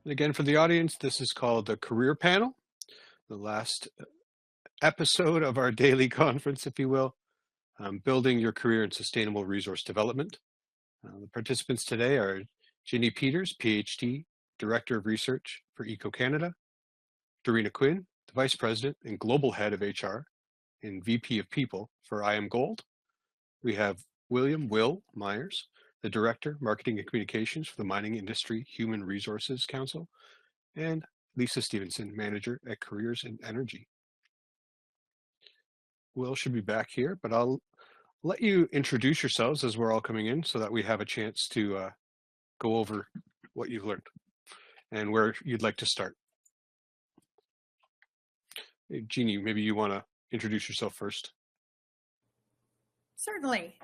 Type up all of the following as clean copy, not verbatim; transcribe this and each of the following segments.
And again, for the audience, this is called the Career Panel, the last episode of our daily conference, if you will, building your career in sustainable resource development. The participants today are Geni Peters, PhD, Director of Research for EcoCanada, Dorena Quinn, the Vice President and Global Head of HR and VP of People for IamGold. We have Will Myers, the Director, Marketing and Communications for the Mining Industry Human Resources Council, and Lisa Stephenson, Manager at Careers in Energy. Will should be back here, but I'll let you introduce yourselves as we're all coming in so that we have a chance to go over what you've learned and where you'd like to start. Hey, Geni, maybe you want to introduce yourself first. Certainly.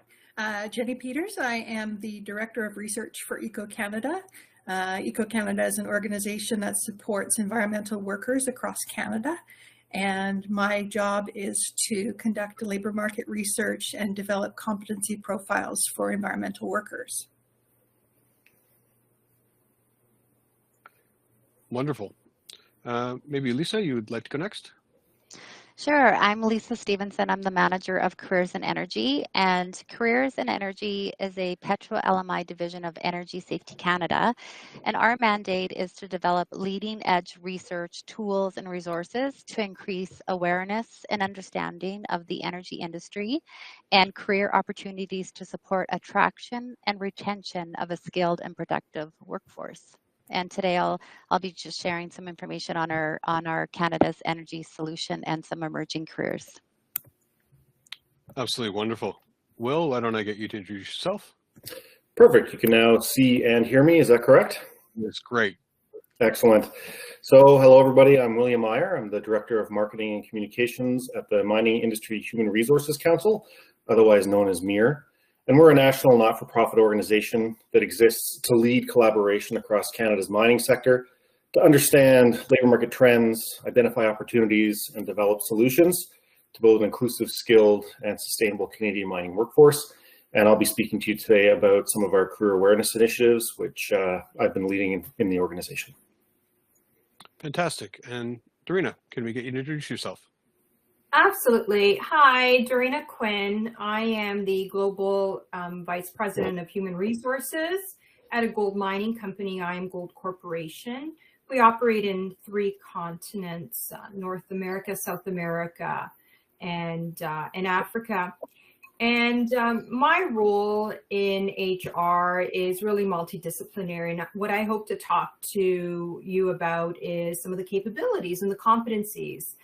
Geni Peters, I am the Director of Research for EcoCanada. EcoCanada is an organization that supports environmental workers across Canada. And my job is to conduct labor market research and develop competency profiles for environmental workers. Wonderful. Maybe Lisa, you would like to go next? Sure, I'm Lisa Stephenson. I'm the Manager of Careers in Energy, and Careers in Energy is a Petro LMI division of Energy Safety Canada, and our mandate is to develop leading-edge research tools and resources to increase awareness and understanding of the energy industry and career opportunities to support attraction and retention of a skilled and productive workforce. And today I'll be just sharing some information on our Canada's energy solution and some emerging careers. Absolutely wonderful. Will, why don't I get you to introduce yourself? Perfect. You can now see and hear me. Is that correct? That's great. Excellent. So hello, everybody. I'm William Meyer. I'm the Director of Marketing and Communications at the Mining Industry Human Resources Council, otherwise known as MiHR. And we're a national not-for-profit organization that exists to lead collaboration across Canada's mining sector, to understand labor market trends, identify opportunities, and develop solutions to build an inclusive, skilled, and sustainable Canadian mining workforce. And I'll be speaking to you today about some of our career awareness initiatives, which I've been leading in the organization. Fantastic. And Dorena, can we get you to introduce yourself? Absolutely. Hi, Dorena Quinn. I am the Global Vice President of Human Resources at a gold mining company, IamGold Corporation. We operate in 3 continents, North America, South America, and Africa. And my role in HR is really multidisciplinary. And what I hope to talk to you about is some of the capabilities and the competencies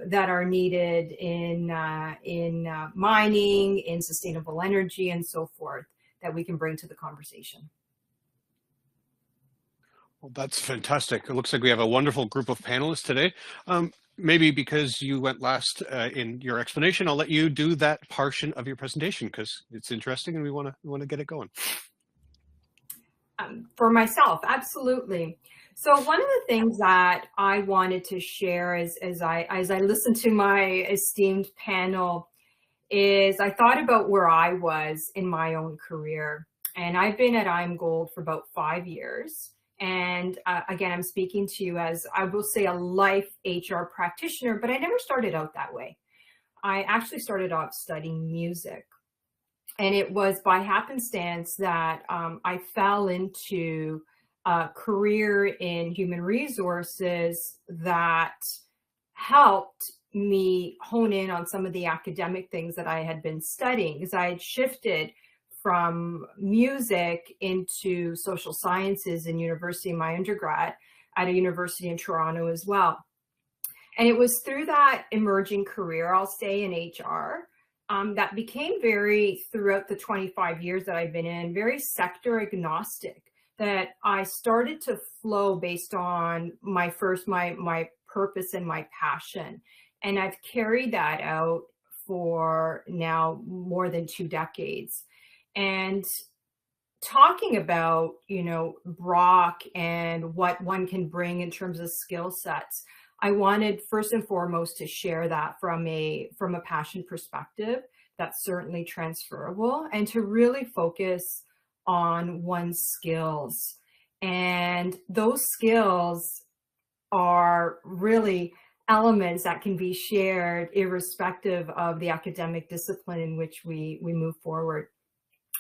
that are needed in mining, in sustainable energy, and so forth, that we can bring to the conversation. Well, that's fantastic. It looks like we have a wonderful group of panelists today. Maybe because you went last in your explanation, I'll let you do that portion of your presentation because it's interesting and we want to get it going. For myself, absolutely. So one of the things that I wanted to share as I listened to my esteemed panel is I thought about where I was in my own career. And I've been at IamGold for about 5 years. And again, I'm speaking to you as, I will say, a life HR practitioner, but I never started out that way. I actually started off studying music. And it was by happenstance that I fell into a career in human resources that helped me hone in on some of the academic things that I had been studying, because I had shifted from music into social sciences in university, my undergrad at a university in Toronto as well. And it was through that emerging career, I'll say, in HR, that became throughout the 25 years that I've been in, very sector agnostic, that I started to flow based on my purpose and my passion. And I've carried that out for now more than 2 decades. And talking about, Brock and what one can bring in terms of skill sets, I wanted first and foremost to share that from a passion perspective that's certainly transferable, and to really focus on one's skills And those skills are really elements that can be shared irrespective of the academic discipline in which we move forward.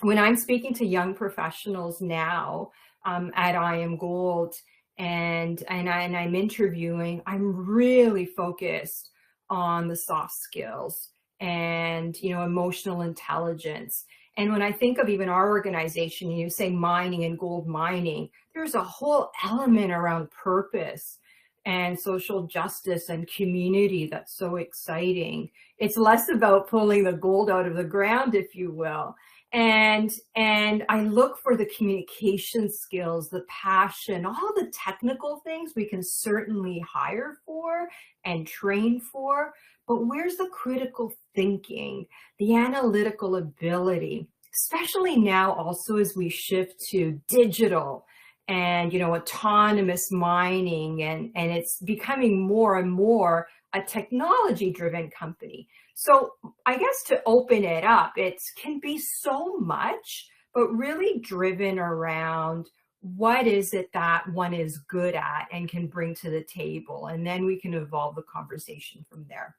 When I'm speaking to young professionals now at IamGold and I'm interviewing, I'm really focused on the soft skills and, you know, emotional intelligence. And when I think of even our organization, you say mining and gold mining, there's a whole element around purpose and social justice and community that's so exciting. It's less about pulling the gold out of the ground, if you will. And I look for the communication skills, the passion, all the technical things we can certainly hire for and train for, but where's the critical thinking, the analytical ability, especially now also as we shift to digital and, you know, autonomous mining, and it's becoming more and more a technology-driven company. So I guess to open it up, it can be so much, but really driven around what is it that one is good at and can bring to the table, and then we can evolve the conversation from there.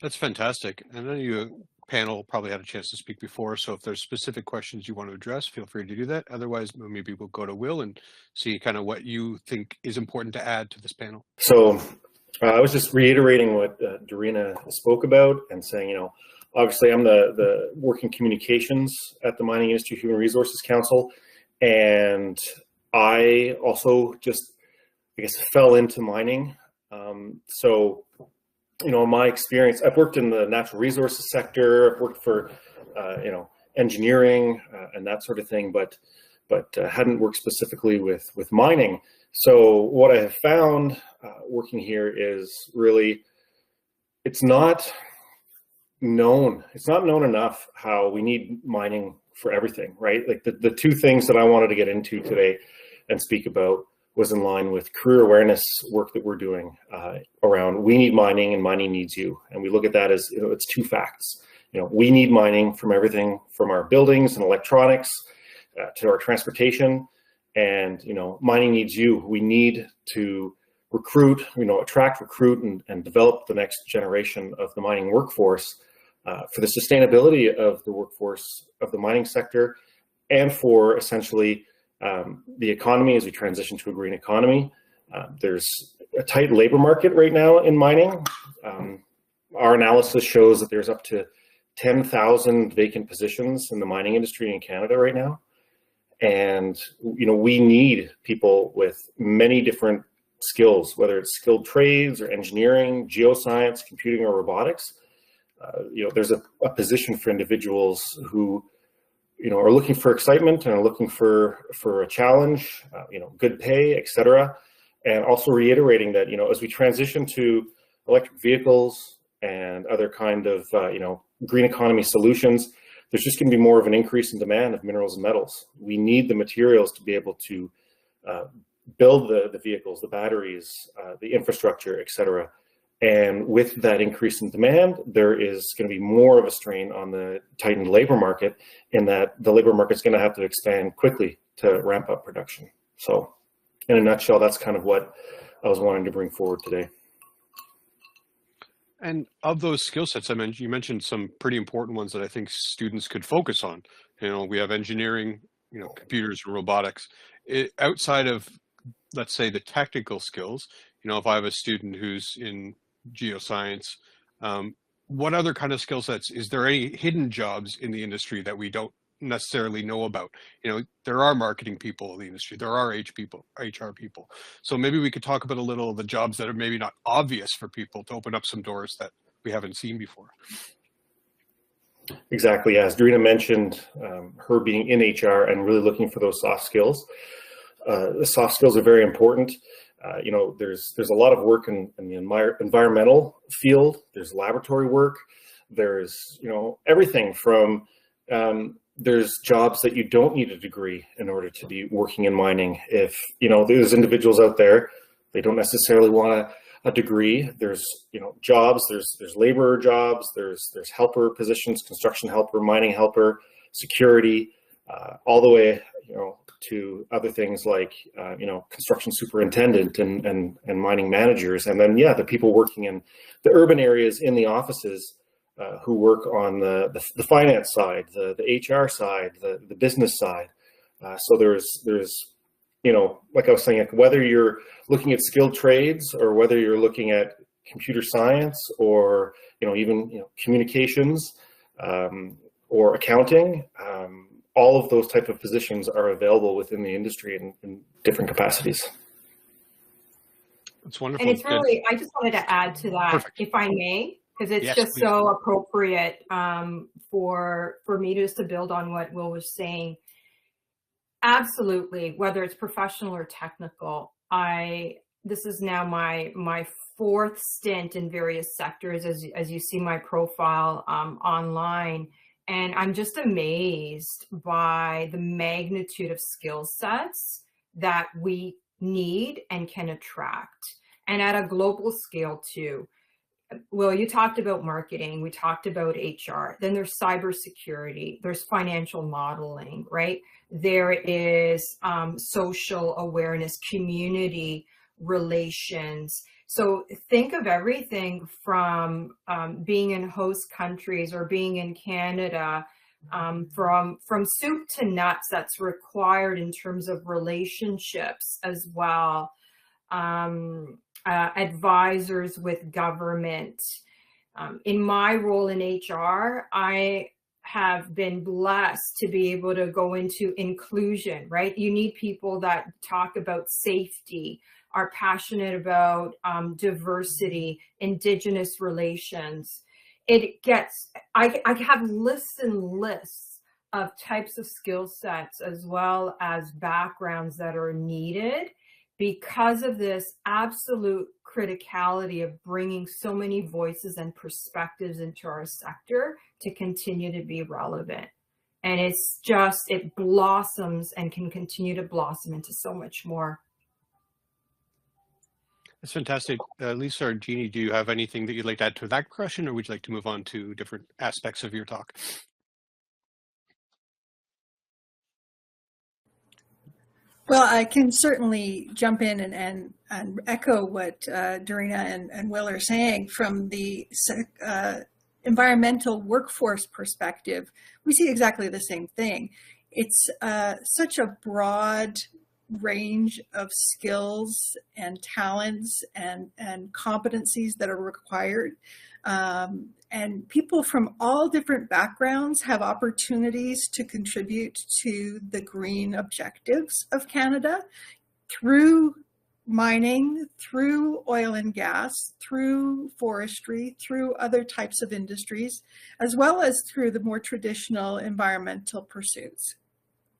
That's fantastic. And then you panel probably had a chance to speak before, so if there's specific questions you want to address, feel free to do that. Otherwise, maybe we'll go to Will and see kind of what you think is important to add to this panel. So I was just reiterating what Dorena spoke about and saying, you know, obviously I'm the working communications at the Mining Industry Human Resources Council, and I also just, I guess, fell into mining. So, you know, in my experience, I've worked in the natural resources sector, I've worked for, you know, engineering and that sort of thing, but hadn't worked specifically with mining. So what I have found working here is really, it's not known enough how we need mining for everything, right? Like the two things that I wanted to get into today and speak about was in line with career awareness work that we're doing around we need mining and mining needs you. And we look at that as, you know, it's two facts. You know, we need mining from everything from our buildings and electronics to our transportation. And, you know, mining needs you. We need to recruit, you know, attract, recruit, and develop the next generation of the mining workforce for the sustainability of the workforce of the mining sector, and for essentially the economy as we transition to a green economy. There's a tight labor market right now in mining. Our analysis shows that there's up to 10,000 vacant positions in the mining industry in Canada right now. And, you know, we need people with many different skills, whether it's skilled trades or engineering, geoscience, computing, or robotics. You know, there's a position for individuals who, you know, are looking for excitement and are looking for a challenge, you know, good pay, et cetera. And also reiterating that, you know, as we transition to electric vehicles and other kind of, you know, green economy solutions, there's just going to be more of an increase in demand of minerals and metals. We need the materials to be able to build the vehicles, the batteries, the infrastructure, et cetera. And with that increase in demand, there is going to be more of a strain on the tightened labor market, in that the labor market is going to have to expand quickly to ramp up production. So in a nutshell, that's kind of what I was wanting to bring forward today. And of those skill sets I mentioned, you mentioned some pretty important ones that I think students could focus on. You know, we have engineering, you know, computers and robotics. Outside of, let's say, the technical skills, you know, if I have a student who's in geoscience, what other kind of skill sets? Is there any hidden jobs in the industry that we don't necessarily know about? You know, there are marketing people in the industry, there are HR people. So maybe we could talk about a little of the jobs that are maybe not obvious for people, to open up some doors that we haven't seen before. Exactly. As Dorena mentioned, her being in HR and really looking for those soft skills. The soft skills are very important. You know, there's a lot of work in the environmental field. There's laboratory work. There's, you know, everything from, there's jobs that you don't need a degree in order to be working in mining. If, you know, there's individuals out there, they don't necessarily want a degree. There's, you know, jobs, there's laborer jobs, there's helper positions, construction helper, mining helper, security, all the way, you know, to other things like, construction superintendent and mining managers. And then, the people working in the urban areas in the offices who work on the finance side, the HR side, the business side. So there's like I was saying, whether you're looking at skilled trades or whether you're looking at computer science or, even, communications or accounting, all of those type of positions are available within the industry in different capacities. That's wonderful. And it's really, I just wanted to add to that, Perfect. if I may, because it's Yes, just please. so appropriate for me just to build on what Will was saying. Absolutely, whether it's professional or technical, this is now my fourth stint in various sectors, as you see my profile online, and I'm just amazed by the magnitude of skill sets that we need and can attract, and at a global scale too. Well, you talked about marketing, we talked about HR, then there's cybersecurity, there's financial modeling, right? There is social awareness, community relations. So think of everything from being in host countries or being in Canada, from soup to nuts that's required in terms of relationships as well. Advisors with government. In my role in HR, I have been blessed to be able to go into inclusion, right? You need people that talk about safety, are passionate about diversity, Indigenous relations. I have lists and lists of types of skill sets as well as backgrounds that are needed because of this absolute criticality of bringing so many voices and perspectives into our sector to continue to be relevant. And it's just, it blossoms and can continue to blossom into so much more. That's fantastic. Lisa or Geni, do you have anything that you'd like to add to that question, or would you like to move on to different aspects of your talk? Well, I can certainly jump in and echo what Dorena and Will are saying from the environmental workforce perspective. We see exactly the same thing. It's such a broad range of skills and talents and competencies that are required. And people from all different backgrounds have opportunities to contribute to the green objectives of Canada through mining, through oil and gas, through forestry, through other types of industries, as well as through the more traditional environmental pursuits.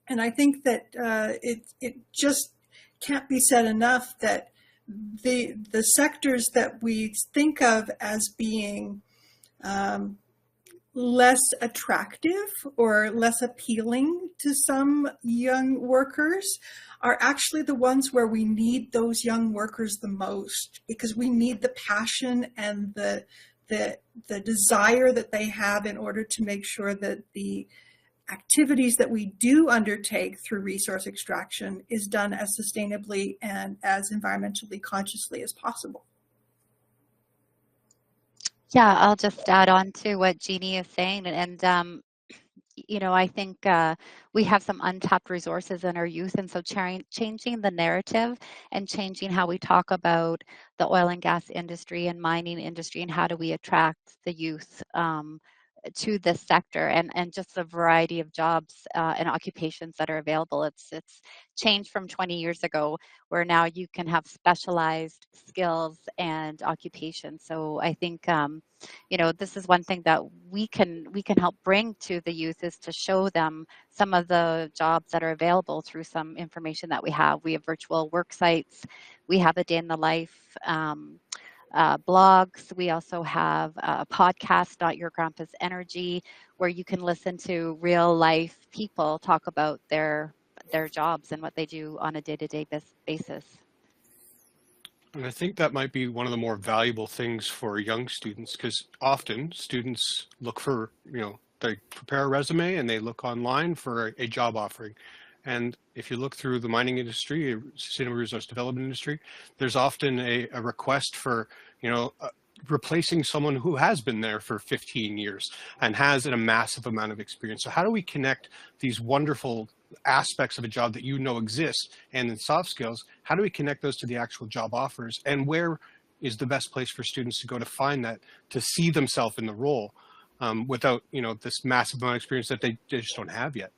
And I think that it just can't be said enough that the sectors that we think of as being less attractive or less appealing to some young workers are actually the ones where we need those young workers the most, because we need the passion and the desire that they have in order to make sure that the activities that we do undertake through resource extraction is done as sustainably and as environmentally consciously as possible. Yeah, I'll just add on to what Geni is saying. And I think we have some untapped resources in our youth. And so changing the narrative and changing how we talk about the oil and gas industry and mining industry and how do we attract the youth to this sector and just the variety of jobs and occupations that are available. It's changed from 20 years ago, where now you can have specialized skills and occupations. So I think this is one thing that we can help bring to the youth, is to show them some of the jobs that are available through some information that we have. We have virtual work sites. We have a day in the life blogs. We also have a podcast, Not Your Grandpa's Energy, where you can listen to real life people talk about their jobs and what they do on a day-to-day basis. And I think that might be one of the more valuable things for young students, because often students look for, they prepare a resume and they look online for a job offering. And if you look through the mining industry, sustainable resource development industry, there's often a request for, replacing someone who has been there for 15 years and has a massive amount of experience. So how do we connect these wonderful aspects of a job that exist and in soft skills? How do we connect those to the actual job offers? And where is the best place for students to go to find that, to see themselves in the role without, this massive amount of experience that they just don't have yet?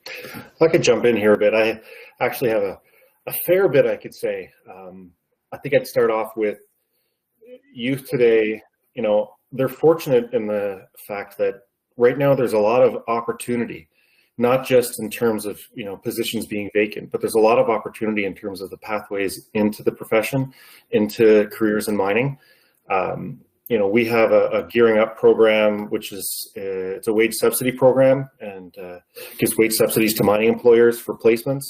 If I could jump in here a bit, I actually have a fair bit I could say. I think I'd start off with youth today. They're fortunate in the fact that right now there's a lot of opportunity, not just in terms of positions being vacant, but there's a lot of opportunity in terms of the pathways into the profession, into careers in mining. We have a Gearing Up program, which is it's a wage subsidy program, and gives wage subsidies to mining employers for placements.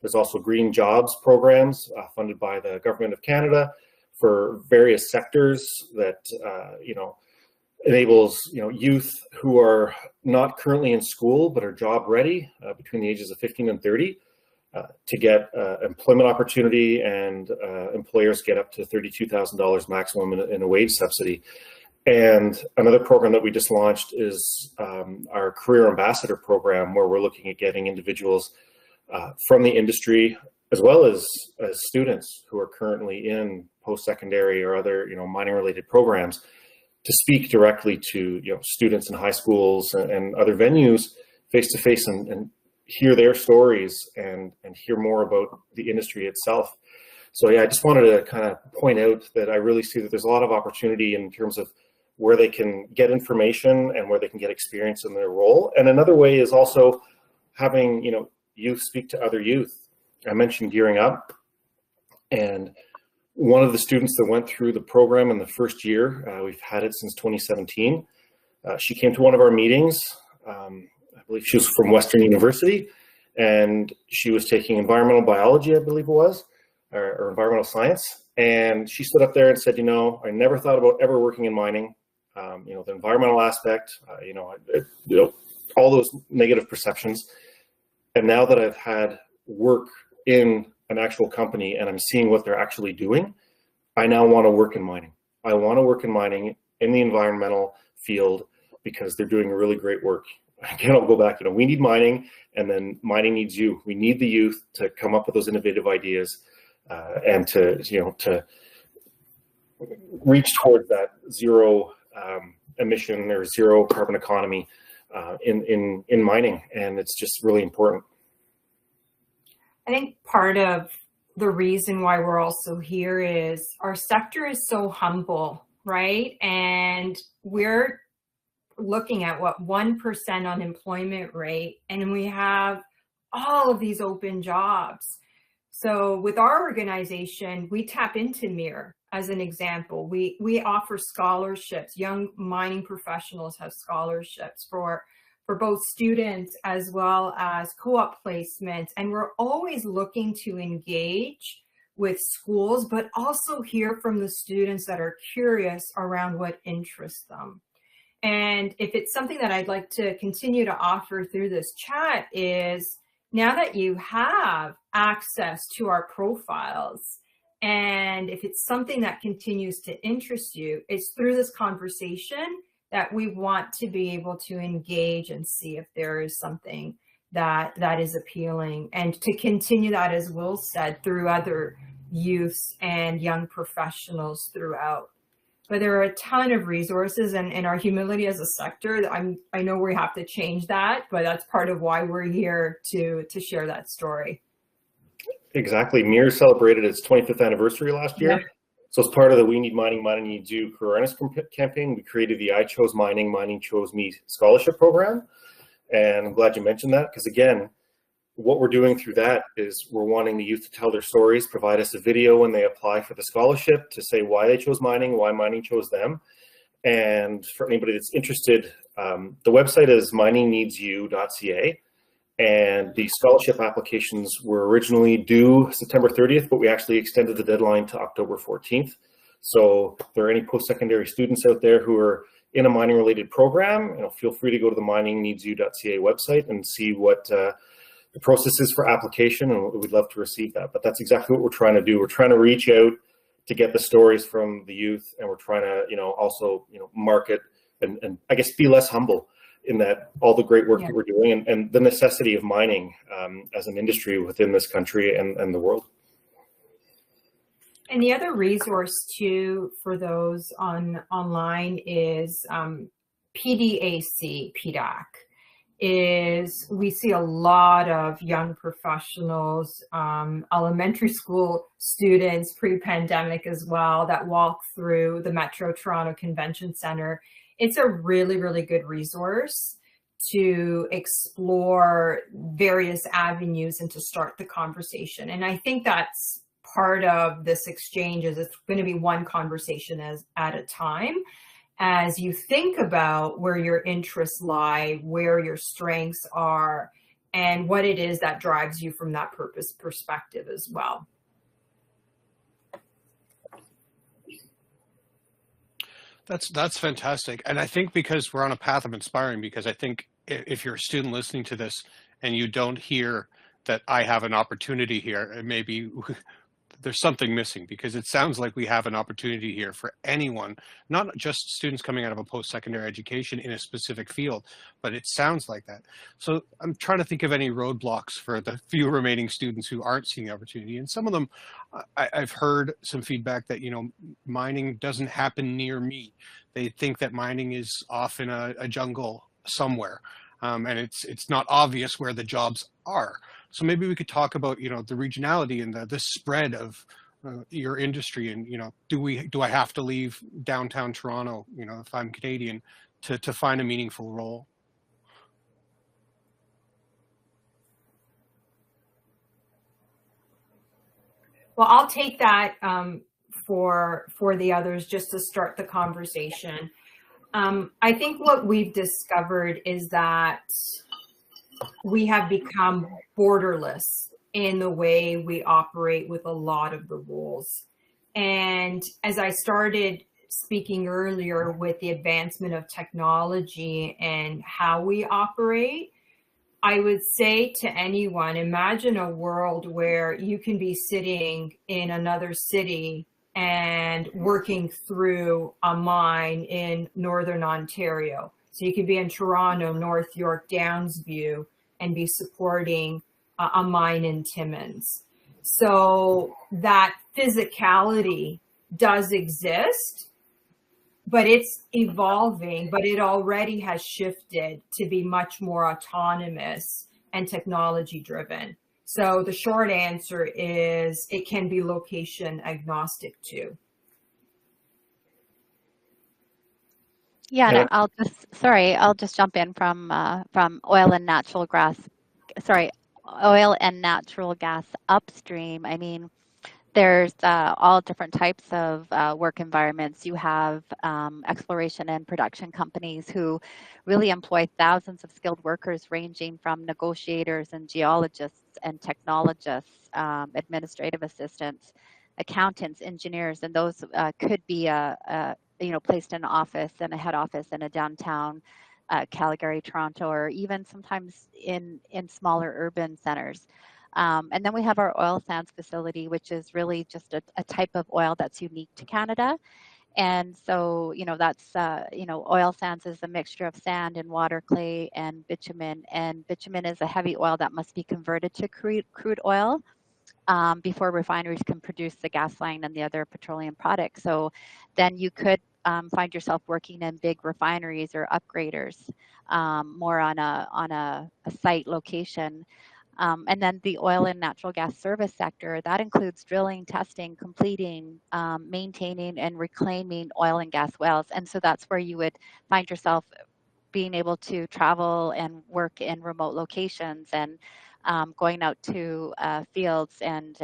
There's also green jobs programs funded by the Government of Canada for various sectors that enables youth who are not currently in school but are job ready between the ages of 15 and 30 to get employment opportunity, and employers get up to $32,000 maximum in a wage subsidy. And another program that we just launched is our Career Ambassador program, where we're looking at getting individuals from the industry, as well as students who are currently in post-secondary or other mining related programs, to speak directly to students in high schools and other venues face to face, and hear their stories and hear more about the industry itself. So yeah, I just wanted to kind of point out that I really see that there's a lot of opportunity in terms of where they can get information and where they can get experience in their role. And another way is also having youth speak to other youth. I mentioned Gearing Up, and one of the students that went through the program in the first year, we've had it since 2017, she came to one of our meetings. I believe she was from Western University, and she was taking environmental biology, I believe it was, or environmental science. And she stood up there and said, I never thought about ever working in mining. The environmental aspect, all those negative perceptions. And now that I've had work in an actual company and I'm seeing what they're actually doing, I now want to work in mining. I want to work in mining in the environmental field because they're doing really great work. Again, I'll go back, we need mining, and then mining needs you. We need the youth to come up with those innovative ideas and to reach towards that zero emission or zero carbon economy in mining. And it's just really important. I think part of the reason why we're also here is our sector is so humble, right? And we're looking at 1% unemployment rate, and we have all of these open jobs. So with our organization, we tap into MiHR as an example. We offer scholarships. Young mining professionals have scholarships for both students as well as co-op placements. And we're always looking to engage with schools, but also hear from the students that are curious around what interests them. And if it's something that I'd like to continue to offer through this chat is, now that you have access to our profiles, and if it's something that continues to interest you, it's through this conversation that we want to be able to engage and see if there is something that is appealing, and to continue that, as Will said, through other youths and young professionals throughout. But there are a ton of resources, and in our humility as a sector, I know we have to change that, but that's part of why we're here to share that story. Exactly. MiHR celebrated its 25th anniversary last year. Yeah. So as part of the We Need Mining, Mining Needs You career awareness campaign, we created the I Chose Mining, Mining Chose Me scholarship program. And I'm glad you mentioned that, because again, what we're doing through that is we're wanting the youth to tell their stories, provide us a video when they apply for the scholarship to say why they chose mining, why mining chose them. And for anybody that's interested, the website is miningneedsyou.ca. And the scholarship applications were originally due September 30th, but we actually extended the deadline to October 14th. So if there are any post-secondary students out there who are in a mining related program, feel free to go to the miningneedsyou.ca website and see what the process is for application, and we'd love to receive that. But that's exactly what we're trying to do. We're trying to reach out to get the stories from the youth, and we're trying to, also, market and I guess be less humble in that all the great work that we're doing and the necessity of mining as an industry within this country and the world. And the other resource too for those online is PDAC. Is we see a lot of young professionals, elementary school students pre-pandemic as well, that walk through the Metro Toronto Convention Centre. It's a really, really good resource to explore various avenues and to start the conversation. And I think that's part of this exchange, is it's going to be one conversation at a time. As you think about where your interests lie, where your strengths are, and what it is that drives you from that purpose perspective as well. That's fantastic. And I think because we're on a path of inspiring, because I think if you're a student listening to this and you don't hear that I have an opportunity here, maybe there's something missing, because it sounds like we have an opportunity here for anyone, not just students coming out of a post-secondary education in a specific field, but it sounds like that. So I'm trying to think of any roadblocks for the few remaining students who aren't seeing the opportunity. And some of them, I've heard some feedback that, mining doesn't happen near me. They think that mining is off in a jungle somewhere. And it's not obvious where the jobs are. So maybe we could talk about, the regionality and the spread of your industry, and, do I have to leave downtown Toronto, if I'm Canadian, to find a meaningful role? Well, I'll take that for the others just to start the conversation. I think what we've discovered is that we have become borderless in the way we operate with a lot of the roles. And as I started speaking earlier with the advancement of technology and how we operate, I would say to anyone, imagine a world where you can be sitting in another city and working through a mine in Northern Ontario. So you could be in Toronto, North York, Downsview, and be supporting a mine in Timmins. So that physicality does exist, but it's evolving, but it already has shifted to be much more autonomous and technology driven. So the short answer is it can be location agnostic too. Yeah, no, I'll just jump in from oil and natural gas upstream. I mean, there's all different types of work environments. You have exploration and production companies who really employ thousands of skilled workers, ranging from negotiators and geologists and technologists, administrative assistants, accountants, engineers, and those could be placed in an office and a head office in a downtown Calgary, Toronto, or even sometimes in smaller urban centers. And then we have our oil sands facility, which is really just a type of oil that's unique to Canada. And so, that's, oil sands is a mixture of sand and water, clay and bitumen. And bitumen is a heavy oil that must be converted to crude oil before refineries can produce the gasoline and the other petroleum products. So then you could find yourself working in big refineries or upgraders, more on a site location. And then the oil and natural gas service sector, that includes drilling, testing, completing, maintaining, and reclaiming oil and gas wells. And so that's where you would find yourself being able to travel and work in remote locations and going out to fields and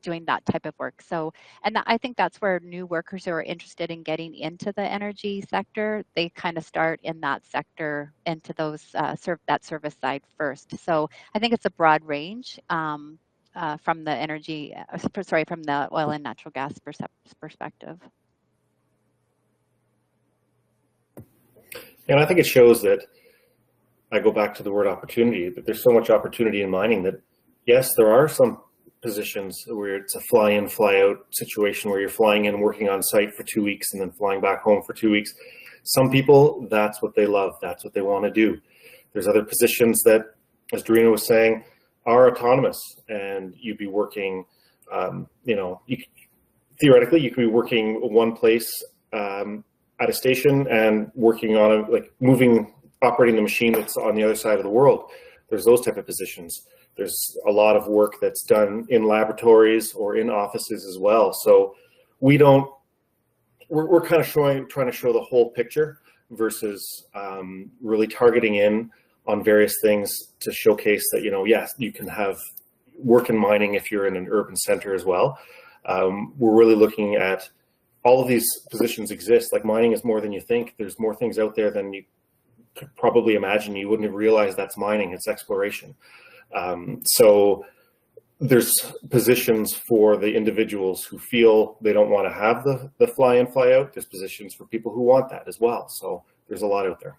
doing that type of work. So, and I think that's where new workers who are interested in getting into the energy sector, they kind of start in that sector into those that service side first. So I think it's a broad range from the from the oil and natural gas perspective. And I think it shows that, I go back to the word opportunity, that there's so much opportunity in mining that, yes, there are some positions where it's a fly in, fly out situation where you're flying in, working on site for 2 weeks and then flying back home for 2 weeks. Some people, that's what they love. That's what they want to do. There's other positions that, as Dorena was saying, are autonomous, and you'd be working, theoretically, you could be working one place at a station and working on operating the machine that's on the other side of the world. There's those type of positions. There's a lot of work that's done in laboratories or in offices as well. So we're kind of trying to show the whole picture versus really targeting in on various things to showcase that, yes, you can have work in mining if you're in an urban center as well. We're really looking at all of these positions exist. Like, mining is more than you think. There's more things out there than you could probably imagine. You wouldn't have realized that's mining. It's exploration. So there's positions for the individuals who feel they don't want to have the fly in, fly out. There's positions for people who want that as well. So there's a lot out there.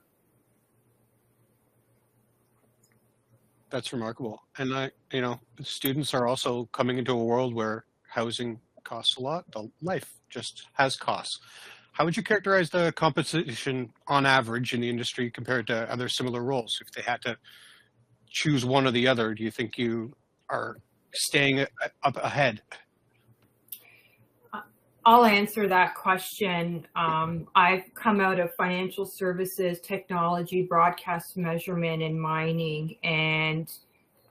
That's remarkable. And students are also coming into a world where housing costs a lot. The life just has costs. How would you characterize the compensation on average in the industry compared to other similar roles? If they had to choose one or the other, do you think you are staying up ahead? I'll answer that question. I've come out of financial services, technology, broadcast measurement, and mining, and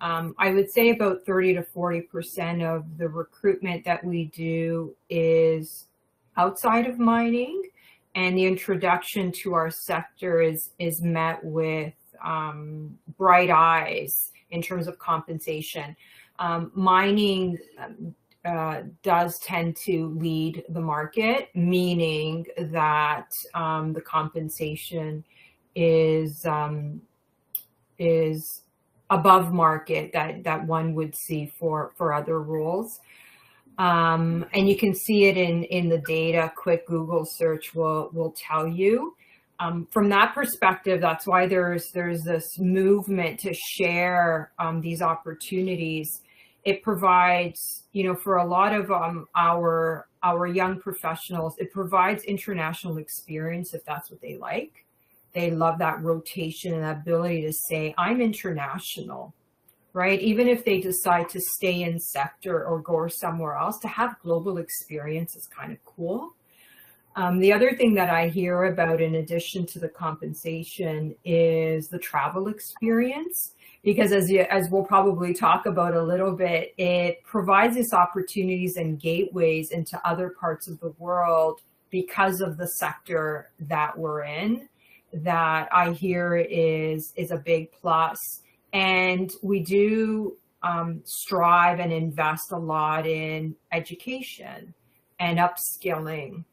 I would say about 30 to 40% of the recruitment that we do is outside of mining, and the introduction to our sector is met with bright eyes in terms of compensation. Mining does tend to lead the market, meaning that the compensation is above market that one would see for other roles. And you can see it in the data. Quick Google search will tell you. From that perspective, that's why there's this movement to share these opportunities. It provides, for a lot of our young professionals, it provides international experience if that's what they like. They love that rotation and that ability to say, I'm international, right? Even if they decide to stay in sector or go somewhere else, to have global experience is kind of cool. The other thing that I hear about, in addition to the compensation, is the travel experience. Because as we'll probably talk about a little bit, it provides us opportunities and gateways into other parts of the world because of the sector that we're in, that I hear is a big plus. And we do strive and invest a lot in education and upskilling.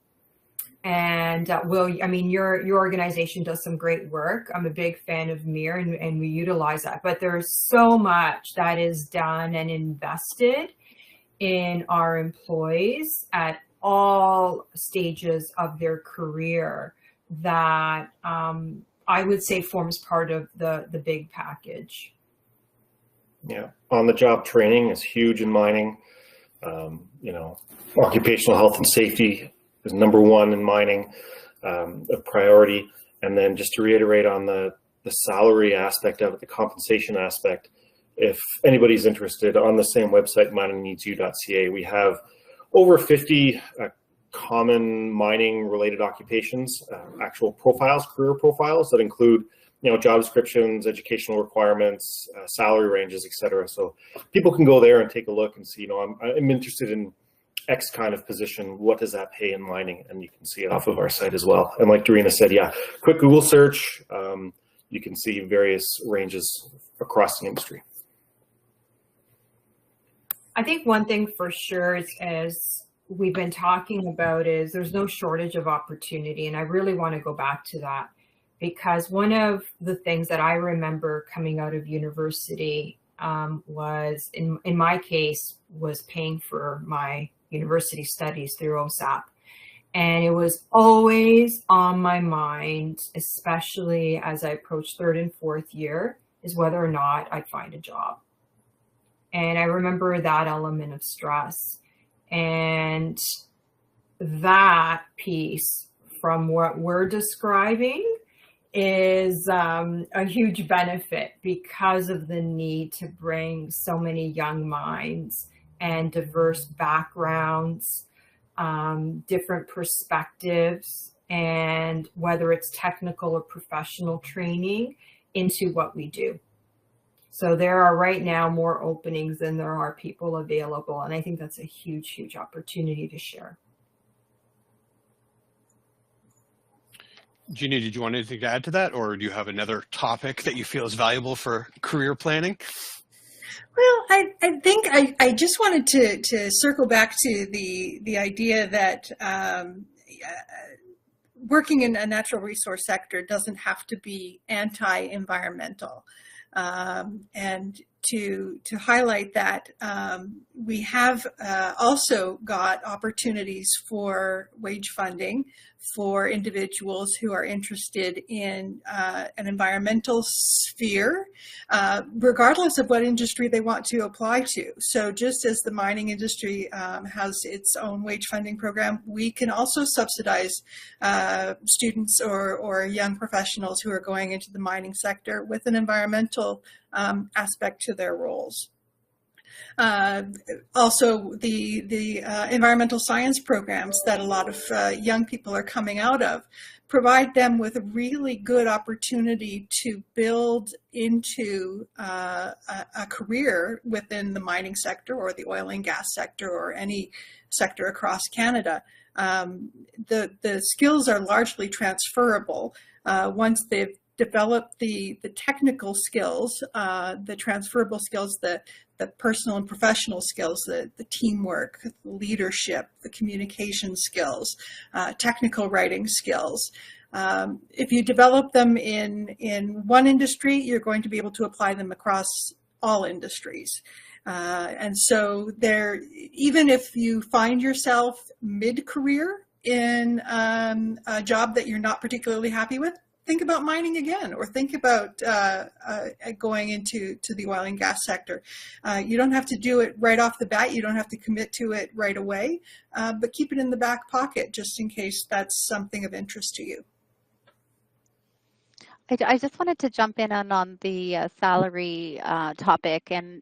And your organization does some great work. I'm a big fan of Meyer, and we utilize that. But there's so much that is done and invested in our employees at all stages of their career that I would say forms part of the big package. Yeah, on-the-job training is huge in mining. Occupational health and safety is number one in mining, a priority. And then just to reiterate on the salary aspect of it, the compensation aspect, if anybody's interested, on the same website, miningneedsyou.ca, we have over 50 common mining related occupations, actual profiles, career profiles that include, job descriptions, educational requirements, salary ranges, etc. So people can go there and take a look and see, I'm interested in X kind of position, what does that pay in mining? And you can see it off of our site as well. And like Dorena said, yeah, quick Google search, you can see various ranges across the industry. I think one thing for sure is, as we've been talking about, is there's no shortage of opportunity. And I really want to go back to that, because one of the things that I remember coming out of university was, in my case, was paying for my university studies through OSAP. And it was always on my mind, especially as I approached third and fourth year, is whether or not I'd find a job. And I remember that element of stress. And that piece from what we're describing is a huge benefit because of the need to bring so many young minds and diverse backgrounds, different perspectives, and whether it's technical or professional training into what we do. So there are right now more openings than there are people available. And I think that's a huge, huge opportunity to share. Geni, did you want anything to add to that, or do you have another topic that you feel is valuable for career planning? Well, I think I just wanted to circle back to the idea that working in a natural resource sector doesn't have to be anti-environmental. And to highlight that, we have also got opportunities for wage funding for individuals who are interested in an environmental sphere, regardless of what industry they want to apply to. So just as the mining industry has its own wage funding program, we can also subsidize students or young professionals who are going into the mining sector with an environmental aspect to their roles. Also, the environmental science programs that a lot of young people are coming out of provide them with a really good opportunity to build into a career within the mining sector or the oil and gas sector or any sector across Canada. The skills are largely transferable once they've developed the technical skills, the transferable skills, the personal and professional skills, the teamwork, the leadership, the communication skills, technical writing skills. If you develop them in one industry, you're going to be able to apply them across all industries. And so even if you find yourself mid-career in a job that you're not particularly happy with, think about mining again, or think about going into the oil and gas sector. You don't have to do it right off the bat. You don't have to commit to it right away, but keep it in the back pocket just in case that's something of interest to you. I just wanted to jump in on the salary topic. And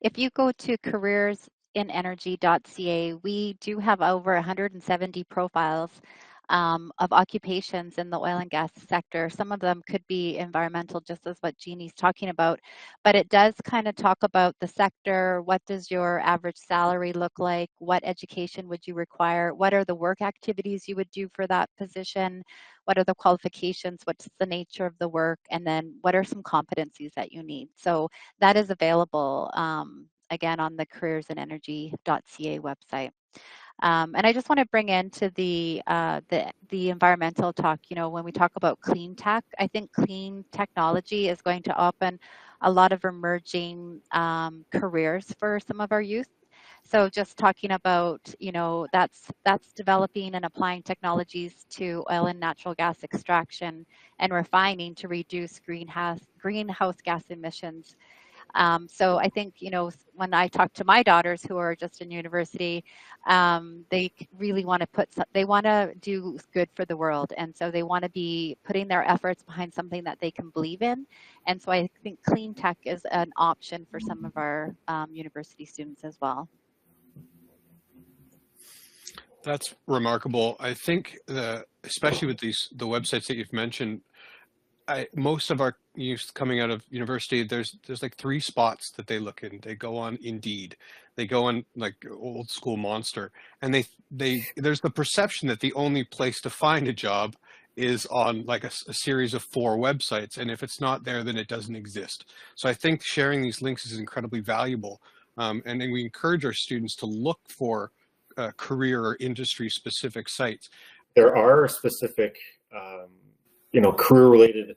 if you go to careersinenergy.ca, we do have over 170 profiles of occupations in the oil and gas sector. Some of them could be environmental, just as what Geni's talking about, but it does kind of talk about the sector. What does your average salary look like? What education would you require? What are the work activities you would do for that position? What are the qualifications? What's the nature of the work? And then what are some competencies that you need? So that is available, again, on the careersinenergy.ca website. And I just want to bring into the environmental talk. You know, when we talk about clean tech, I think clean technology is going to open a lot of emerging careers for some of our youth. So just talking about, you know, that's developing and applying technologies to oil and natural gas extraction and refining to reduce greenhouse gas emissions. So I think, you know, when I talk to my daughters who are just in university, they really want to they want to do good for the world. And so they want to be putting their efforts behind something that they can believe in. And so I think clean tech is an option for some of our university students as well. That's remarkable. I think especially with the websites that you've mentioned, most of our youth coming out of university, there's like 3 spots that they look in. They go on Indeed, they go on like old school Monster, and there's the perception that the only place to find a job is on like a series of 4 websites, and if it's not there, then it doesn't exist. So I think sharing these links is incredibly valuable, and then we encourage our students to look for career or industry specific sites. There are specific you know, career-related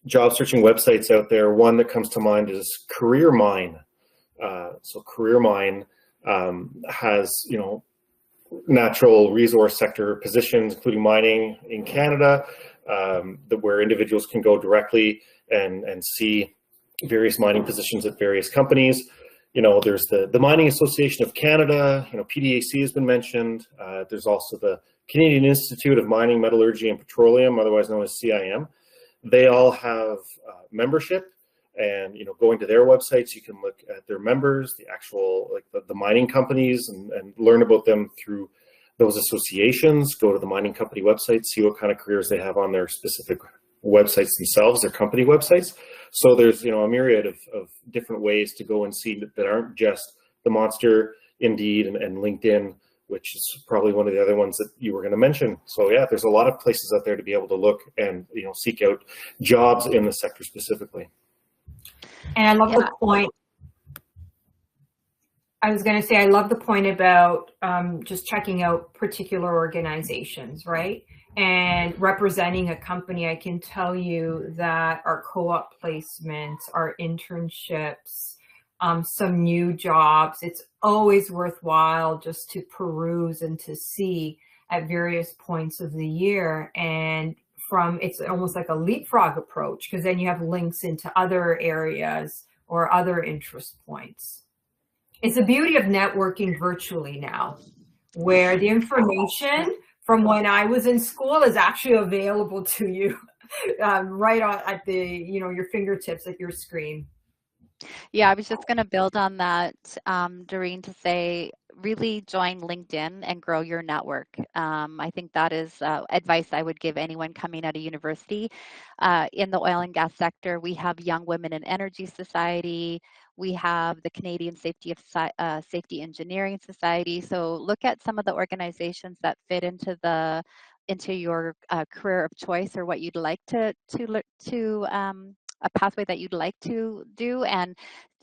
job searching websites out there. One that comes to mind is CareerMine. So CareerMine has, you know, natural resource sector positions, including mining in Canada, where individuals can go directly and see various mining positions at various companies. You know, there's the Mining Association of Canada, you know, PDAC has been mentioned. There's also the Canadian Institute of Mining, Metallurgy and Petroleum, otherwise known as CIM. They all have membership, and, you know, going to their websites, you can look at their members, the actual, like the mining companies, and learn about them through those associations. Go to the mining company website, see what kind of careers they have on their specific websites themselves, their company websites. So there's, you know, a myriad of different ways to go and see that aren't just the Monster, Indeed, and LinkedIn, which is probably one of the other ones that you were going to mention. So yeah, there's a lot of places out there to be able to look and, you know, seek out jobs in the sector specifically. And I love the point. I was going to say, I love the point about just checking out particular organizations, right? And representing a company. I can tell you that our co-op placements, our internships, some new jobs, it's always worthwhile just to peruse and to see at various points of the year. And it's almost like a leapfrog approach, because then you have links into other areas or other interest points. It's the beauty of networking virtually now, where the information from when I was in school is actually available to you right at the, you know, your fingertips at your screen. Yeah, I was just going to build on that, Doreen, to say really join LinkedIn and grow your network. I think that is advice I would give anyone coming out of university. In the oil and gas sector, we have Young Women in Energy Society. We have the Canadian Safety Engineering Society. So look at some of the organizations that fit into your career of choice, or what you'd like to a pathway that you'd like to do, and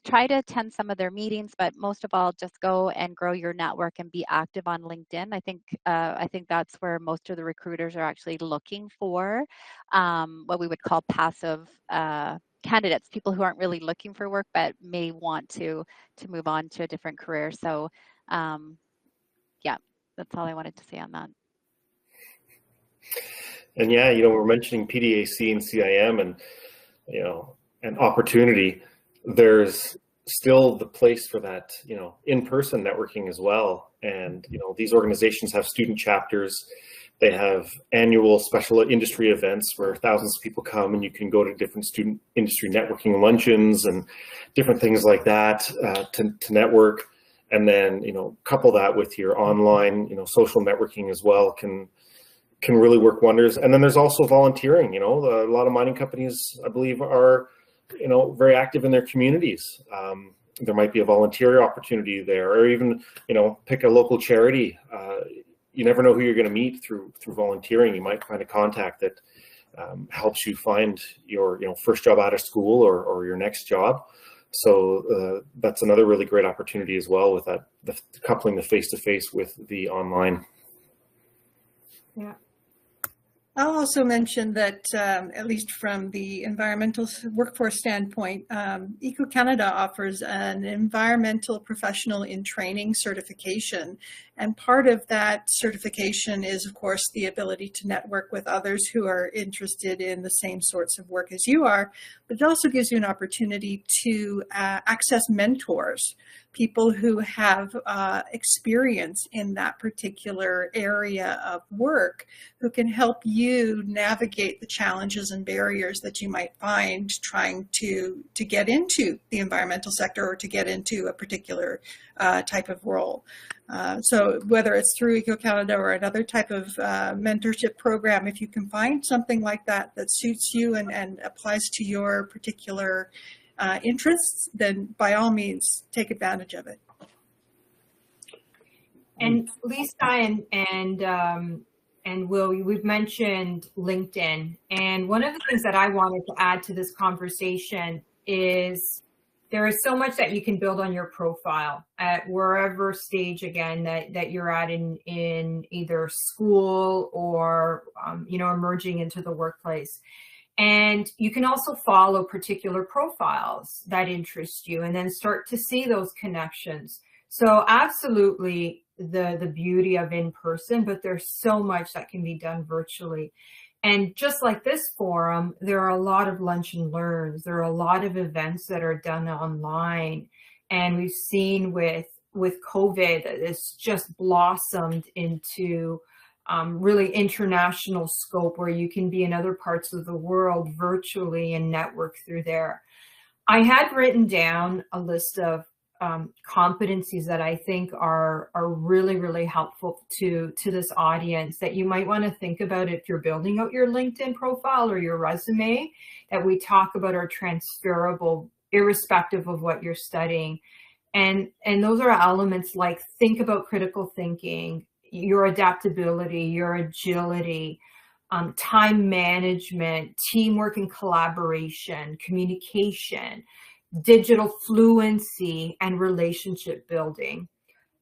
try to attend some of their meetings. But most of all, just go and grow your network and be active on LinkedIn. I think that's where most of the recruiters are actually looking for what we would call passive candidates, people who aren't really looking for work but may want to move on to a different career. So yeah, that's all I wanted to say on that. And yeah, you know, we're mentioning PDAC and CIM and, you know, an opportunity. There's still the place for that, you know, in-person networking as well. And, you know, these organizations have student chapters. They have annual special industry events where thousands of people come, and you can go to different student industry networking luncheons and different things like that to network. And then, you know, couple that with your online, you know, social networking as well can really work wonders. And then there's also volunteering. You know, a lot of mining companies, I believe, are, you know, very active in their communities. There might be a volunteer opportunity there, or even, you know, pick a local charity. You never know who you're going to meet through volunteering. You might find a contact that helps you find your, you know, first job out of school or your next job. So that's another really great opportunity as well, with that, coupling the face-to-face with the online. Yeah. I'll also mention that, at least from the environmental workforce standpoint, EcoCanada offers an environmental professional in training certification. And part of that certification is, of course, the ability to network with others who are interested in the same sorts of work as you are. But it also gives you an opportunity to access mentors, people who have experience in that particular area of work, who can help you navigate the challenges and barriers that you might find trying to get into the environmental sector or to get into a particular type of role. So whether it's through EcoCanada or another type of mentorship program, if you can find something like that that suits you and applies to your particular interests, then by all means, take advantage of it. And Lisa and Will, we've mentioned LinkedIn. And one of the things that I wanted to add to this conversation is there is so much that you can build on your profile at wherever stage, again, that you're at in either school or, you know, emerging into the workplace. And you can also follow particular profiles that interest you and then start to see those connections. So absolutely, the beauty of in person, but there's so much that can be done virtually. And just like this forum, there are a lot of lunch and learns. There are a lot of events that are done online. And we've seen with COVID, it's just blossomed into really international scope where you can be in other parts of the world virtually and network through there. I had written down a list of competencies that I think are really, really helpful to this audience that you might want to think about if you're building out your LinkedIn profile or your resume, that we talk about are transferable irrespective of what you're studying. And those are elements like think about critical thinking, your adaptability, your agility, time management, teamwork and collaboration, communication, digital fluency, and relationship building.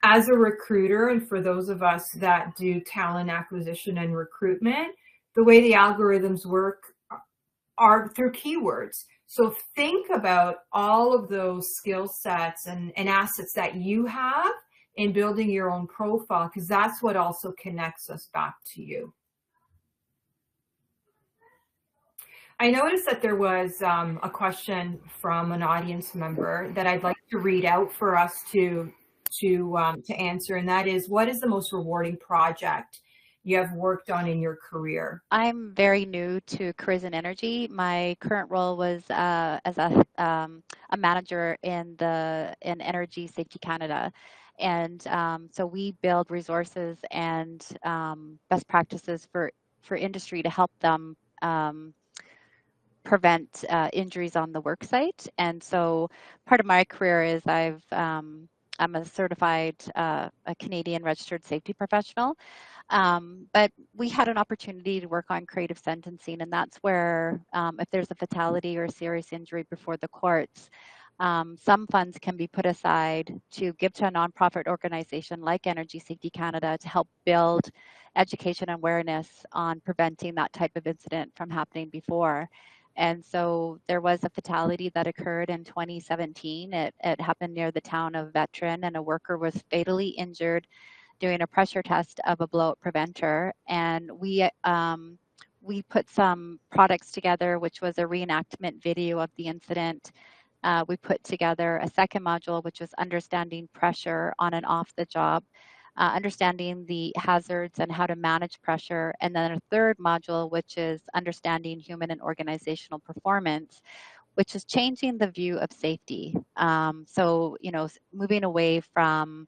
As a recruiter, and for those of us that do talent acquisition and recruitment, the way the algorithms work are through keywords. So think about all of those skill sets and assets that you have in building your own profile, because that's what also connects us back to you. I noticed that there was a question from an audience member that I'd like to read out for us to answer, and that is, what is the most rewarding project you have worked on in your career? I'm very new to careers and energy. My current role was as a manager in Energy Safety Canada. And so we build resources and best practices for industry to help them prevent injuries on the work site. And so part of my career is I'm a certified a Canadian registered safety professional. But we had an opportunity to work on creative sentencing, and that's where if there's a fatality or a serious injury before the courts, some funds can be put aside to give to a nonprofit organization like Energy Safety Canada to help build education and awareness on preventing that type of incident from happening before. And so there was a fatality that occurred in 2017. It happened near the town of Veteran, and a worker was fatally injured doing a pressure test of a blowout preventer. And we put some products together, which was a reenactment video of the incident. We put together a second module, which was understanding pressure on and off the job, understanding the hazards and how to manage pressure. And then a third module, which is understanding human and organizational performance, which is changing the view of safety. So, you know, moving away from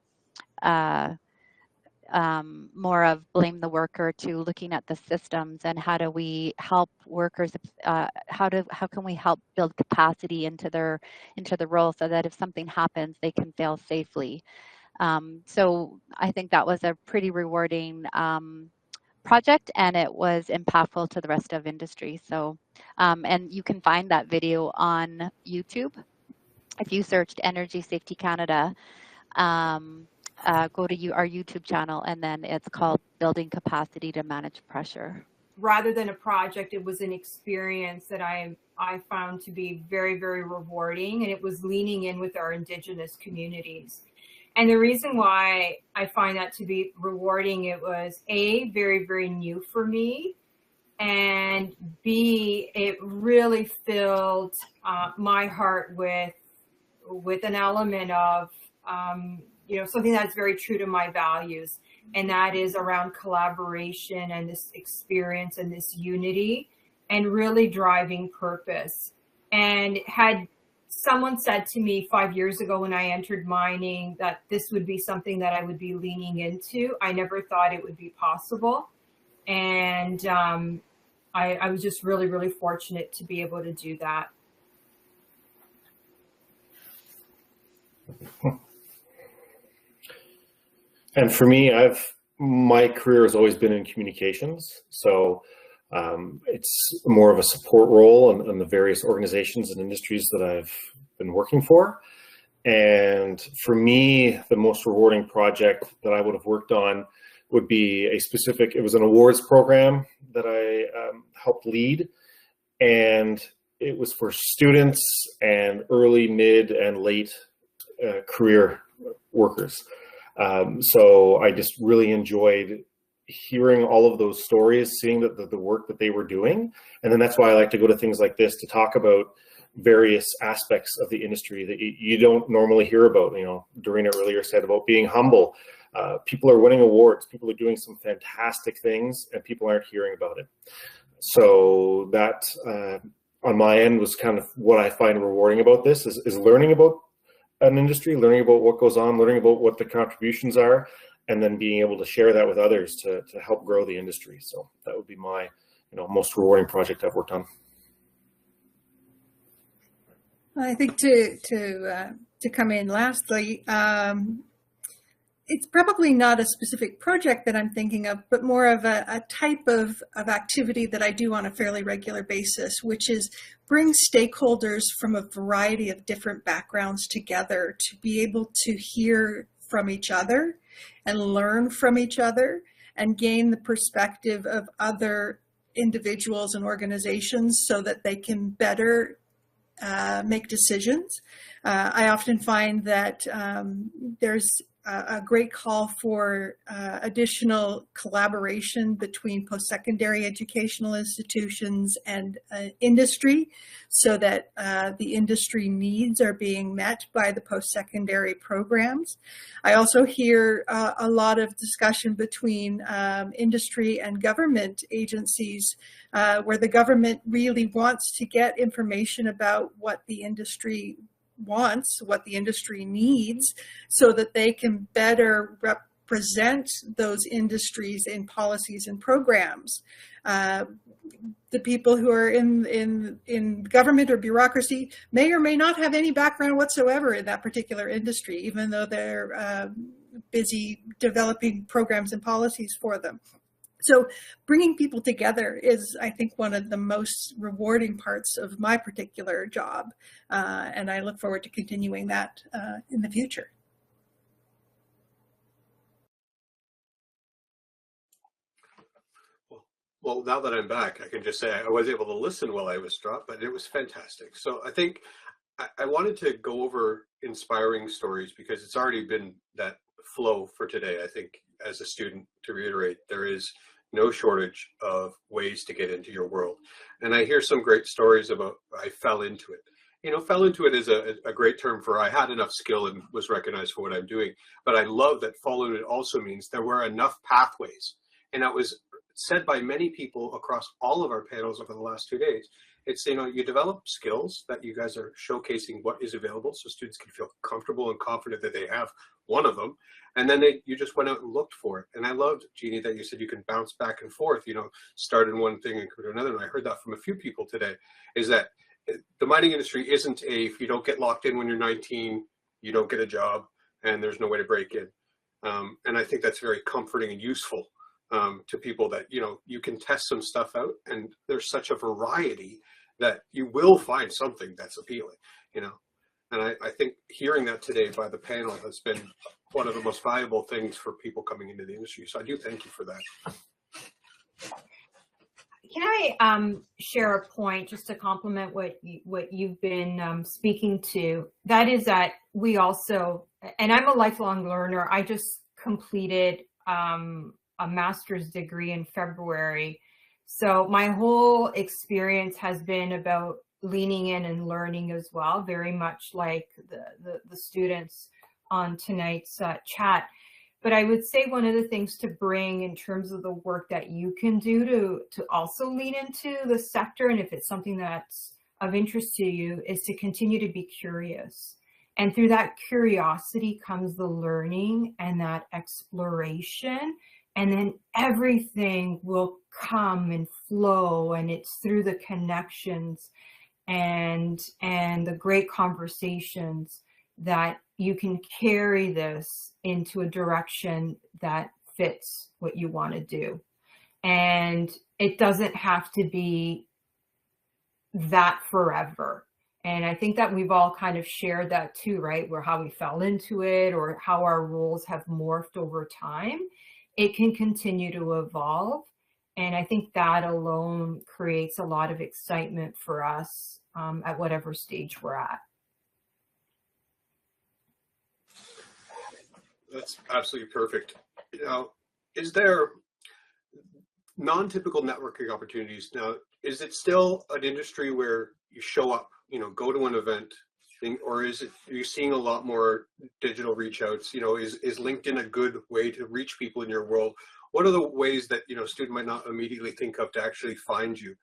more of blame the worker to looking at the systems and how do we help workers, how can we help build capacity into the role so that if something happens, they can fail safely. So I think that was a pretty rewarding project, and it was impactful to the rest of industry. So, and you can find that video on YouTube. If you searched Energy Safety Canada, go to our YouTube channel, and then it's called Building Capacity to Manage Pressure. Rather than a project, it was an experience that I found to be very, very rewarding, and it was leaning in with our Indigenous communities. And the reason why I find that to be rewarding, it was A, very, very new for me, and B, it really filled my heart with an element of you know, something that's very true to my values, and that is around collaboration and this experience and this unity and really driving purpose. And had someone said to me 5 years ago when I entered mining that this would be something that I would be leaning into, I never thought it would be possible. And I was just really, really fortunate to be able to do that. And for me, my career has always been in communications. So it's more of a support role in the various organizations and industries that I've been working for. And for me, the most rewarding project that I would have worked on would be it was an awards program that I helped lead. And it was for students and early, mid, and late career workers. So I just really enjoyed hearing all of those stories, seeing the work that they were doing. And then that's why I like to go to things like this to talk about various aspects of the industry that you don't normally hear about. You know, Dorena earlier said about being humble. People are winning awards, people are doing some fantastic things, and people aren't hearing about it. So that, on my end, was kind of what I find rewarding about this, is learning about an industry, learning about what goes on, learning about what the contributions are, and then being able to share that with others to help grow the industry. So that would be my, most rewarding project I've worked on. I think to come in lastly, it's probably not a specific project that I'm thinking of, but more of a type of activity that I do on a fairly regular basis, which is bring stakeholders from a variety of different backgrounds together to be able to hear from each other and learn from each other and gain the perspective of other individuals and organizations so that they can better make decisions. I often find that there's a great call for additional collaboration between post-secondary educational institutions and industry so that the industry needs are being met by the post-secondary programs. I also hear a lot of discussion between industry and government agencies where the government really wants to get information about what the industry wants, what the industry needs, so that they can better represent those industries in policies and programs. The people who are in government or bureaucracy may or may not have any background whatsoever in that particular industry, even though they're busy developing programs and policies for them. So bringing people together is, I think, one of the most rewarding parts of my particular job. And I look forward to continuing that in the future. Well, now that I'm back, I can just say I was able to listen while I was dropped, but it was fantastic. So I think I wanted to go over inspiring stories because it's already been that flow for today. I think as a student, to reiterate, there is no shortage of ways to get into your world. And I hear some great stories about I fell into it. Fell into it is a great term for I had enough skill and was recognized for what I'm doing. But I love that fall into it also means there were enough pathways. And that was said by many people across all of our panels over the last 2 days. It's, you develop skills that you guys are showcasing what is available so students can feel comfortable and confident that they have one of them. And then you just went out and looked for it. And I loved, Geni, that you said you can bounce back and forth, start in one thing and go to another. And I heard that from a few people today, is that the mining industry isn't if you don't get locked in when you're 19, you don't get a job and there's no way to break in. And I think that's very comforting and useful to people that, you can test some stuff out and there's such a variety that you will find something that's appealing, And I think hearing that today by the panel has been one of the most valuable things for people coming into the industry. So I do thank you for that. Can I share a point just to complement what you've been speaking to? That is that we also, and I'm a lifelong learner. I just completed a master's degree in February. So my whole experience has been about leaning in and learning as well, very much like the students on tonight's chat. But I would say one of the things to bring in terms of the work that you can do to also lean into the sector, and if it's something that's of interest to you, is to continue to be curious. And through that curiosity comes the learning and that exploration, and then everything will come and flow, and it's through the connections and the great conversations that you can carry this into a direction that fits what you want to do. And it doesn't have to be that forever. And I think that we've all kind of shared that too, right? Where how we fell into it or how our roles have morphed over time. It can continue to evolve. And I think that alone creates a lot of excitement for us at whatever stage we're at. That's absolutely perfect. Now, is there non-typical networking opportunities? Now, is it still an industry where you show up, go to an event, or are you seeing a lot more digital reach outs? Is LinkedIn a good way to reach people in your world? What are the ways that, a student might not immediately think of to actually find you?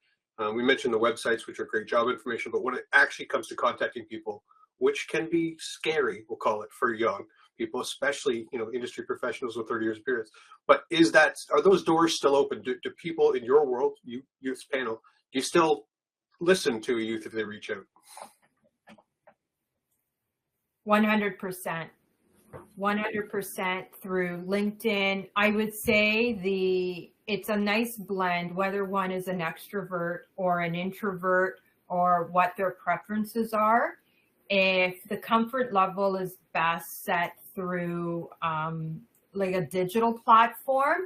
We mentioned the websites, which are great job information, but when it actually comes to contacting people, which can be scary, we'll call it, for young people, especially, industry professionals with 30 years experience. But are those doors still open? Do people in your world, youth panel, do you still listen to a youth if they reach out? 100%. 100% through LinkedIn. I would say it's a nice blend, whether one is an extrovert or an introvert or what their preferences are. If the comfort level is best set through like a digital platform,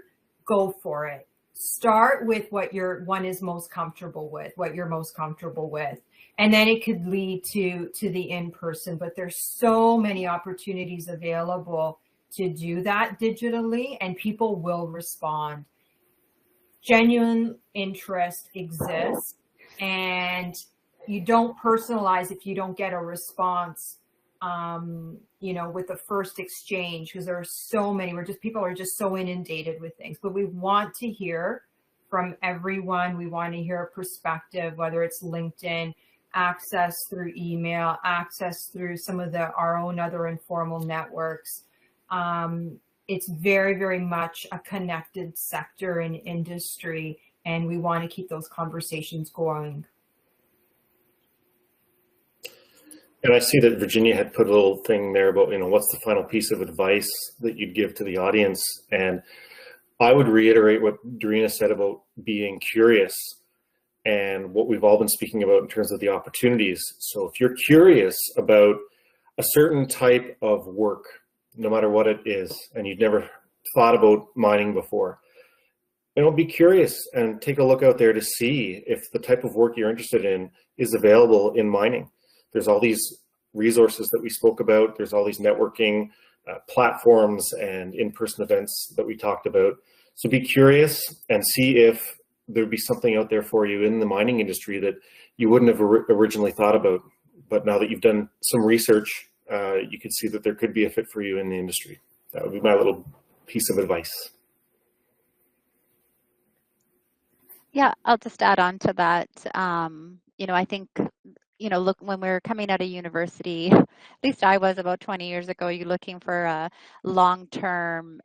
go for it. Start with what one is most comfortable with, what you're most comfortable with. And then it could lead to the in-person, but there's so many opportunities available to do that digitally, and people will respond. Genuine interest exists, and you don't personalize if you don't get a response, with the first exchange, because there are so many, people are just so inundated with things. But we want to hear from everyone. We want to hear a perspective, whether it's LinkedIn, access through email, access through some of our own other informal networks. It's very, very much a connected sector in industry, and we want to keep those conversations going. And I see that Virginia had put a little thing there about, what's the final piece of advice that you'd give to the audience? And I would reiterate what Dorena said about being curious and what we've all been speaking about in terms of the opportunities. So if you're curious about a certain type of work, no matter what it is, and you've never thought about mining before, be curious and take a look out there to see if the type of work you're interested in is available in mining. There's all these resources that we spoke about. There's all these networking platforms and in-person events that we talked about. So be curious and see if there'd be something out there for you in the mining industry that you wouldn't have originally thought about. But now that you've done some research, you can see that there could be a fit for you in the industry. That would be my little piece of advice. Yeah, I'll just add on to that. I think, look, when we were coming out of university, at least I was about 20 years ago, you're looking for a long-term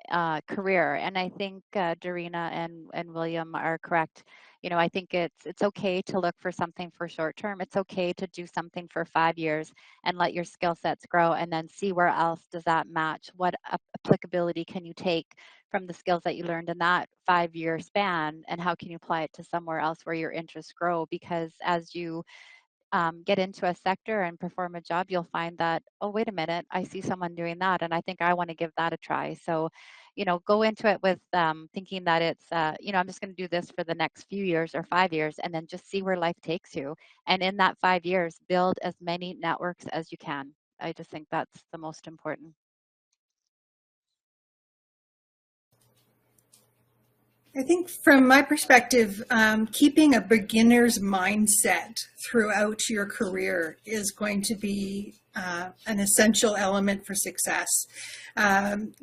career. And I think Dorena and William are correct. I think it's okay to look for something for short term. It's okay to do something for 5 years and let your skill sets grow, and then see where else does that match. What applicability can you take from the skills that you learned in that 5-year span, and how can you apply it to somewhere else where your interests grow? Because as you get into a sector and perform a job, you'll find that, oh, wait a minute, I see someone doing that, and I think I want to give that a try. So, go into it with thinking that it's, I'm just going to do this for the next few years or 5 years, and then just see where life takes you. And in that 5 years, build as many networks as you can. I just think that's the most important. I think from my perspective, keeping a beginner's mindset throughout your career is going to be an essential element for success.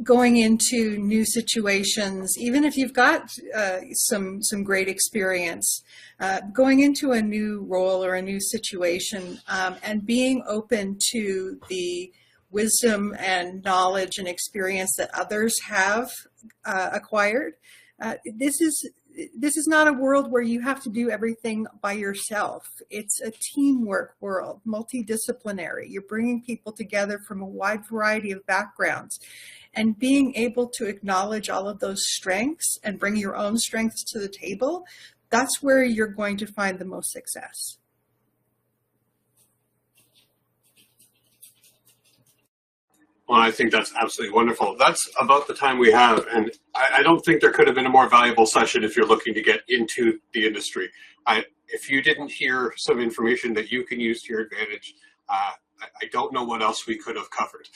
Going into new situations, even if you've got some great experience, going into a new role or a new situation, and being open to the wisdom and knowledge and experience that others have acquired. This is not a world where you have to do everything by yourself. It's a teamwork world, multidisciplinary. You're bringing people together from a wide variety of backgrounds, and being able to acknowledge all of those strengths and bring your own strengths to the table, that's where you're going to find the most success. Well, I think that's absolutely wonderful. That's about the time we have, and I don't think there could have been a more valuable session if you're looking to get into the industry. If you didn't hear some information that you can use to your advantage, I don't know what else we could have covered.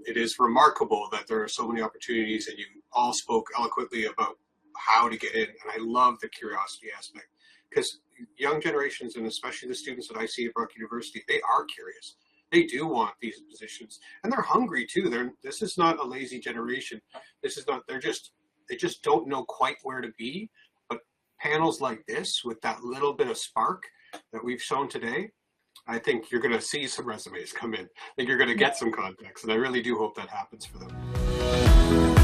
It is remarkable that there are so many opportunities, and you all spoke eloquently about how to get in. And I love the curiosity aspect, because young generations, and especially the students that I see at Brock University, they are curious. They do want these positions, and they're hungry too. This is not a lazy generation. This is not, they just don't know quite where to be. But panels like this, with that little bit of spark that we've shown today, I think you're going to see some resumes come in. I think you're going to get some context, and I really do hope that happens for them.